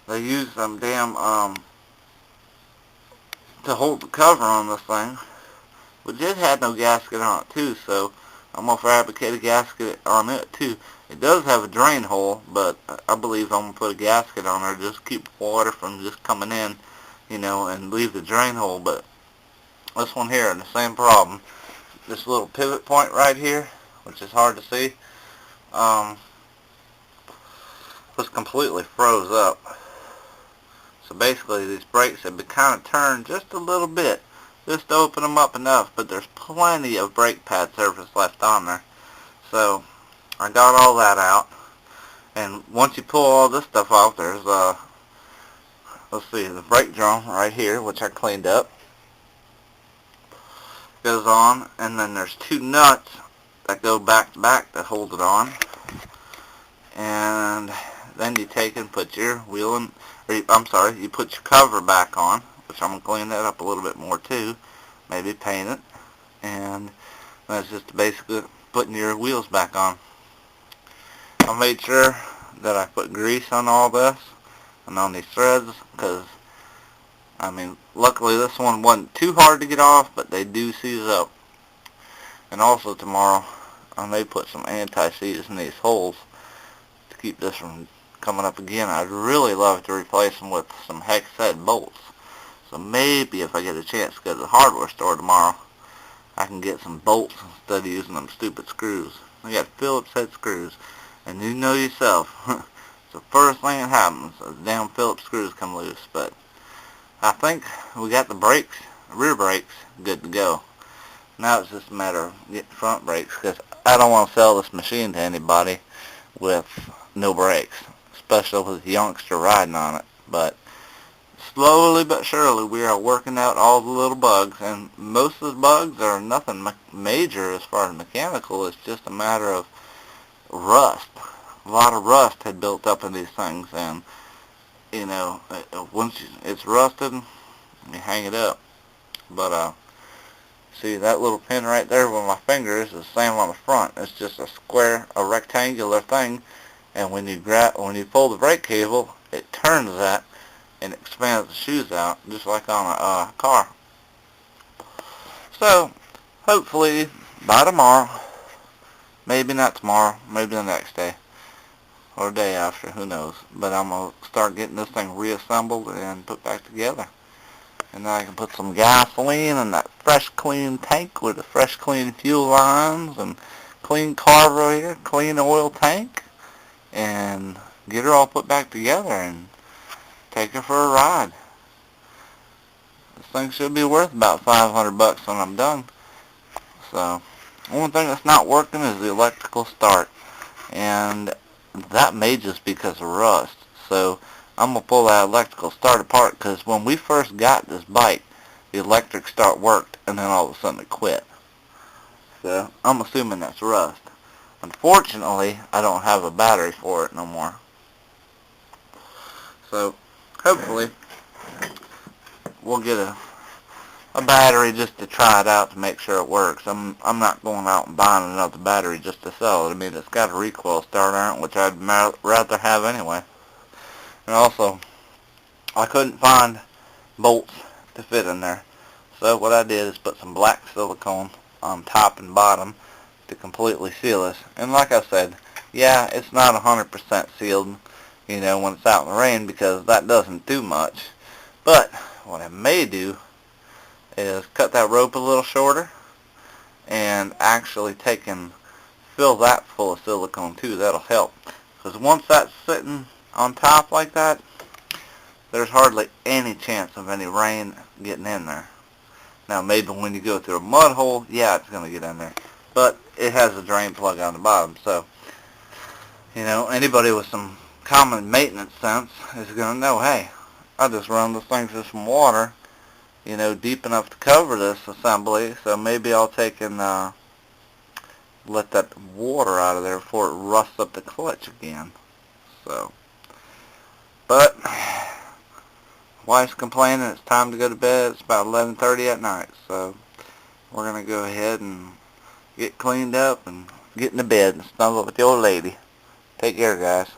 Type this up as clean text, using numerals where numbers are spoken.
they use some damn, to hold the cover on this thing. But it had no gasket on it too, so I'm going to fabricate a gasket on it too. It does have a drain hole, but I believe I'm going to put a gasket on there just to keep water from just coming in, and leave the drain hole. But this one here, the same problem. This little pivot point right here, which is hard to see, was completely froze up. So basically these brakes have been kind of turned just a little bit, just to open them up enough, but there's plenty of brake pad surface left on there. So I got all that out, and once you pull all this stuff off, there's let's see, the brake drum right here, which I cleaned up, goes on, and then there's two nuts that go back to back that hold it on, and then you take and put your wheel in, you put your cover back on, which I'm going to clean that up a little bit more too, maybe paint it, and that's just basically putting your wheels back on. I made sure that I put grease on all this and on these threads, because luckily this one wasn't too hard to get off, but they do seize up. And also tomorrow I may put some anti-seize in these holes to keep this from coming up again. I'd really love to replace them with some hex head bolts. So maybe if I get a chance to go to the hardware store tomorrow, I can get some bolts instead of using them stupid screws. I got Phillips head screws, and you know yourself, it's the first thing that happens, the damn Phillips screws come loose. But I think we got the brakes, rear brakes, good to go. Now it's just a matter of getting front brakes, because I don't want to sell this machine to anybody with no brakes, especially with a youngster riding on it. But slowly but surely we are working out all the little bugs, and most of the bugs are nothing major as far as mechanical. It's just a matter of rust. A lot of rust had built up in these things, and once it's rusted, you hang it up. But see that little pin right there where my finger is the same on the front. It's just a square, a rectangular thing, and when you pull the brake cable, it turns that and expands the shoes out, just like on a car. So hopefully by tomorrow, maybe not tomorrow, maybe the next day or the day after, who knows, but I'm going to start getting this thing reassembled and put back together. And then I can put some gasoline in that fresh clean tank with the fresh clean fuel lines, and clean carburetor here, clean oil tank, and get her all put back together and take her for a ride. This thing should be worth about $500 when I'm done. So the only thing that's not working is the electrical start, and that may just be because of rust. So I'm going to pull that electrical start apart, because when we first got this bike, the electric start worked, and then all of a sudden it quit. So I'm assuming that's rust. Unfortunately, I don't have a battery for it no more. So hopefully we'll get a battery just to try it out to make sure it works. I'm not going out and buying another battery just to sell it. I mean, it's got a recoil starter on it, which I'd rather have anyway. And also, I couldn't find bolts to fit in there. So what I did is put some black silicone on top and bottom to completely seal this. And like I said, yeah, it's not 100% sealed, when it's out in the rain, because that doesn't do much. But what I may do is cut that rope a little shorter and actually take and fill that full of silicone too. That'll help, because once that's sitting on top like that, there's hardly any chance of any rain getting in there. Now maybe when you go through a mud hole, yeah, it's going to get in there, but it has a drain plug on the bottom. So anybody with some common maintenance sense is going to know, hey, I just run this thing through some water, deep enough to cover this assembly, so maybe I'll take and let that water out of there before it rusts up the clutch again. So, but wife's complaining it's time to go to bed. It's about 11:30 at night, so we're going to go ahead and get cleaned up and get into bed and snuggle with the old lady. Take care, guys.